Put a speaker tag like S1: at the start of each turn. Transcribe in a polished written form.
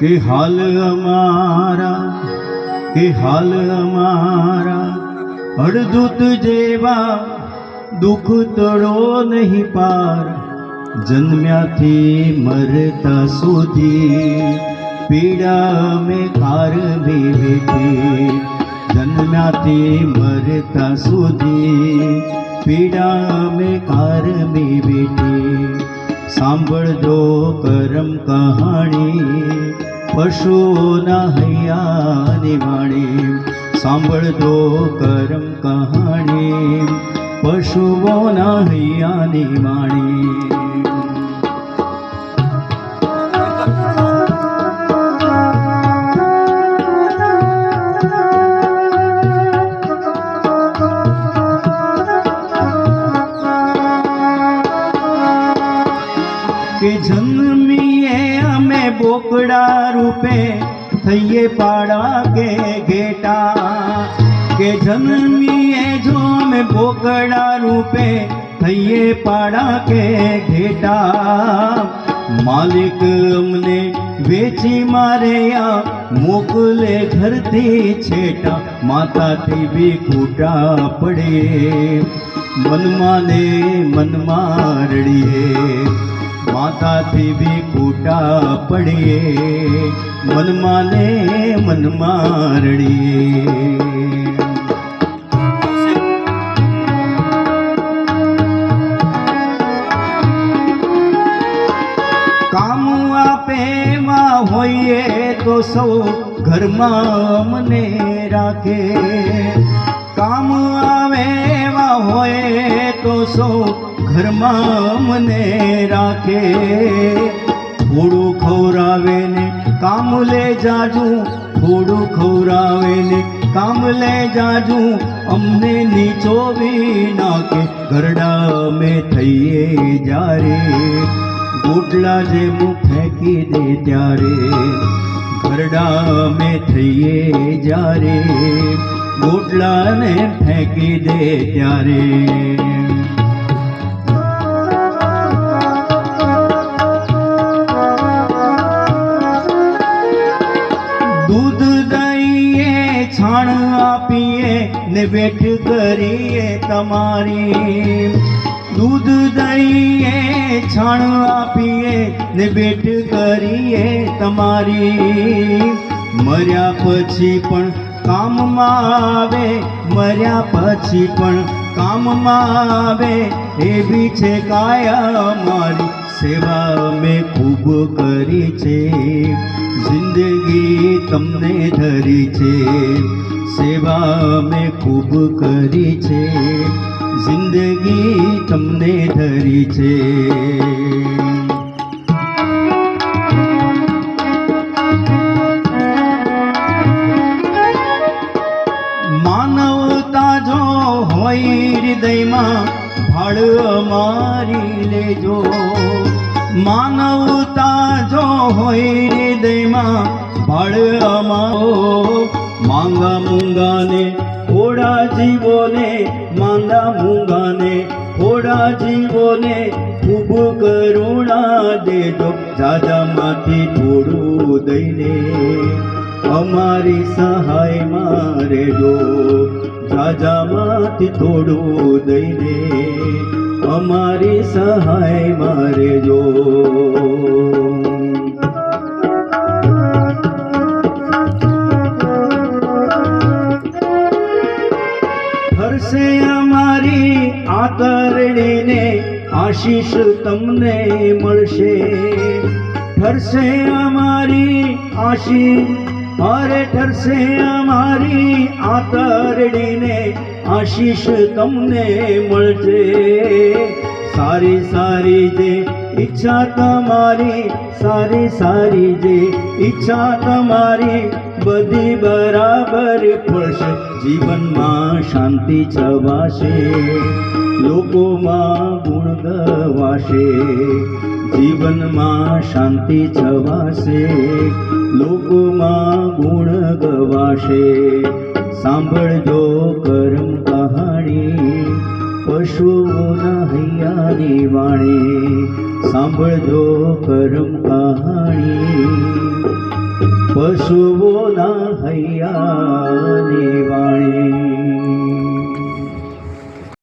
S1: કે હાલ અમારા અડધૂત જેવા દુઃખ તળો નહીં પાર, જન્મ્યાથી મરતા સુધી પીડા અમે કારવી વેઠી, જન્મ્યાથી મરતા સુધી પીડા અમે કારવી વેઠી। સાંભળજો કરમ કહાણી પશુઓના હૈયાની વાણી, સાંભળજો કરમ કહાણી પશુઓના હૈયાની વાણી। કે જન્મીએ અમે બોકડા રૂપે થઈએ પાડા કે ઘેટા, કે જન્મીએ જો અમે બોકડા રૂપે થઈએ પાડા કે ઘેટા, માલિક અમને વેચી મારે આ મોકલે ઘરથી છેટા, માતાથી બી ખૂટા પડે મનમાં ને મનમાં રડીએ, માતાથી બી ખૂટા પડીએ મનમાં ને મનમાં રડીએ। કામ આપે એવા હોઈએ તો સૌ ઘરમાં અમને રાખે, કામ આવે એવા હોય તો સૌ ઘરમાં મને રાખે, થોડું ખવરાવે ને કામ લે જાજુ, થોડું ખવરાવે ને કામ લે જાજુ, અમને નીચોવી નાખે ઘરડા અમે થઈએ જ્યારે, ગોટલા જે મુખ ફેંકી દે ત્યારે, ઘરડા અમે થઈએ જ્યારે, ગોટલાને ફેંકી દે ત્યારે। દૂધ દઈએ છાણ આપીએ ને વેઠ કરીએ તમારી, દૂધ દઈએ છાણ આપીએ ને વેઠ કરીએ તમારી, મર્યા પછી પણ કામમાં આવે, મર્યા પછી પણ કામમાં આવે, એવી છે કાયા અમારી સેવા અમે ખૂબ કરી છે, જિંદગી તમને ધરી છે, સેવા અમે ખૂબ કરી છે, જિંદગી તમને ધરી છે। માનવતા જો હોય હૃદયમાં ભાળ અમારી લેજો, માનવતા જો હોય હૃદયમાં ભાળ અમારો, માંગા મૂંગાને થોડા જીવોને, માંગા મૂંગાને થોડા જીવોને ખૂબ કરુણા દેજો, જાજામાંથી થોડું દઈને અમારી સહાયમાં રહેજો, જાજામાંથી થોડું દઈને અમારી સહાયમાં રહેજો। હરશે અમારી આતરણીને આશીષ તમને મળશે, ઠરશે અમારી આશીષ અરે ઠરશે અમારી આતરણીને આશીષ તમને મળશે, સારી સારી જે ઈચ્છા તમારી, સારી સારી જે ઈચ્છા તમારી બધી બરાબર ફળશે, જીવનમાં શાંતિ છવાશે, લોકોમાં ગુણ ગવાશે, જીવનમાં શાંતિ છવાશે, લોકોમાં ગુણ ગવાશે। સાંભળજો કરમ કહાણી પશુઓના હૈયાની વાણી, સાંભળજો કરમ કહાણી પશુઓના હૈયાની વાણી